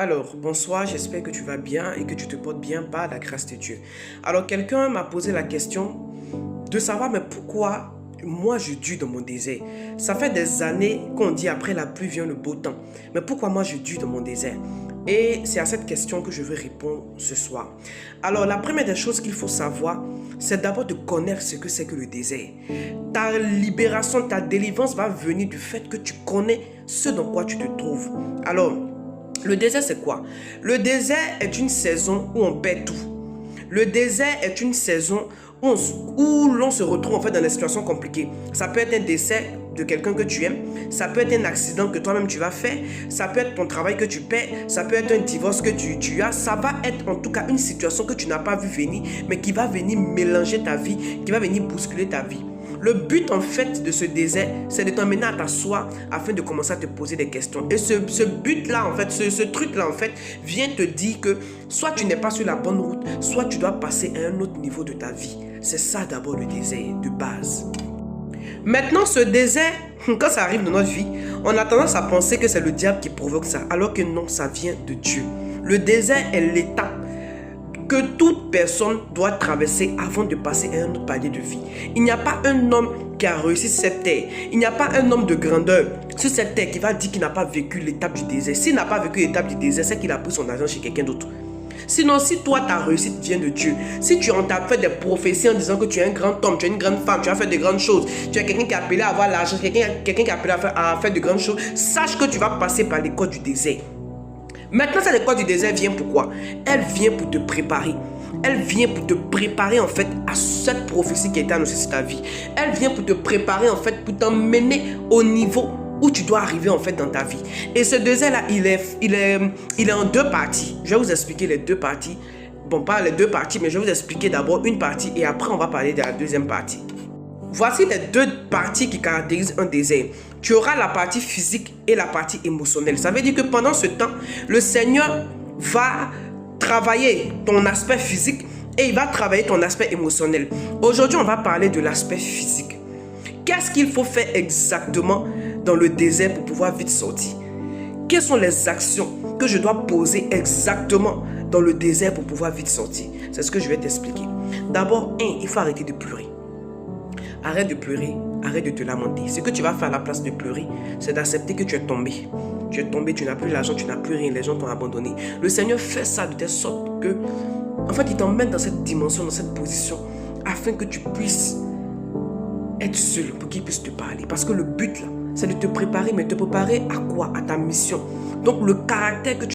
Alors, bonsoir, j'espère que tu vas bien et que tu te portes bien par la grâce de Dieu. Alors, quelqu'un m'a posé la question de savoir, mais pourquoi moi je dure dans mon désert? Ça fait des années qu'on dit après la pluie vient le beau temps. Mais pourquoi moi je dure dans mon désert? Et c'est à cette question que je veux répondre ce soir. Alors, la première des choses qu'il faut savoir, c'est d'abord de connaître ce que c'est que le désert. Ta libération, ta délivrance va venir du fait que tu connais ce dans quoi tu te trouves. Alors, le désert, c'est quoi? Le désert est une saison où on perd tout. Le désert est une saison où l'on se retrouve en fait dans des situations compliquées. Ça peut être un décès de quelqu'un que tu aimes, ça peut être un accident que toi-même tu vas faire, ça peut être ton travail que tu perds, ça peut être un divorce que tu as, ça va être en tout cas une situation que tu n'as pas vu venir, mais qui va venir mélanger ta vie, qui va venir bousculer ta vie. Le but en fait de ce désert, c'est de t'emmener à t'asseoir afin de commencer à te poser des questions. Et ce but-là, en fait, ce truc-là, en fait, vient te dire que soit tu n'es pas sur la bonne route, soit tu dois passer à un autre niveau de ta vie. C'est ça d'abord le désert de base. Maintenant, ce désert, quand ça arrive dans notre vie, on a tendance à penser que c'est le diable qui provoque ça, alors que non, ça vient de Dieu. Le désert est l'étape que toute personne doit traverser avant de passer à un autre palier de vie. Il n'y a pas un homme qui a réussi sur cette terre. Il n'y a pas un homme de grandeur sur cette terre qui va dire qu'il n'a pas vécu l'étape du désert. S'il n'a pas vécu l'étape du désert, c'est qu'il a pris son argent chez quelqu'un d'autre. Sinon, si toi, ta réussite vient de Dieu, si tu as fait des prophéties en disant que tu es un grand homme, tu es une grande femme, tu as fait de grandes choses, tu es quelqu'un qui est appelé à avoir l'argent, quelqu'un qui est appelé à faire de grandes choses, sache que tu vas passer par l'école du désert. Maintenant, cette école du désert vient pourquoi? Elle vient pour te préparer. Elle vient pour te préparer en fait à cette prophétie qui a été annoncée sur ta vie. Elle vient pour te préparer en fait, pour t'emmener au niveau où tu dois arriver en fait dans ta vie. Et ce désert-là, il est en deux parties. Je vais vous expliquer les deux parties. Bon, pas les deux parties, mais je vais vous expliquer d'abord une partie et après on va parler de la deuxième partie. Voici les deux parties qui caractérisent un désert. Tu auras la partie physique et la partie émotionnelle. Ça veut dire que pendant ce temps, le Seigneur va travailler ton aspect physique et il va travailler ton aspect émotionnel. Aujourd'hui, on va parler de l'aspect physique. Qu'est-ce qu'il faut faire exactement dans le désert pour pouvoir vite sortir? Quelles sont les actions que je dois poser exactement dans le désert pour pouvoir vite sortir? C'est ce que je vais t'expliquer. D'abord, il faut arrêter de pleurer. Arrête de pleurer, arrête de te lamenter. Ce que tu vas faire à la place de pleurer, c'est d'accepter que tu es tombé. Tu es tombé, tu n'as plus l'argent, tu n'as plus rien, les gens t'ont abandonné. Le Seigneur fait ça de telle sorte que, en fait, il t'emmène dans cette dimension, dans cette position, afin que tu puisses être seul, pour qu'il puisse te parler. Parce que le but là, c'est de te préparer, mais te préparer à quoi? À ta mission. Donc le caractère que tu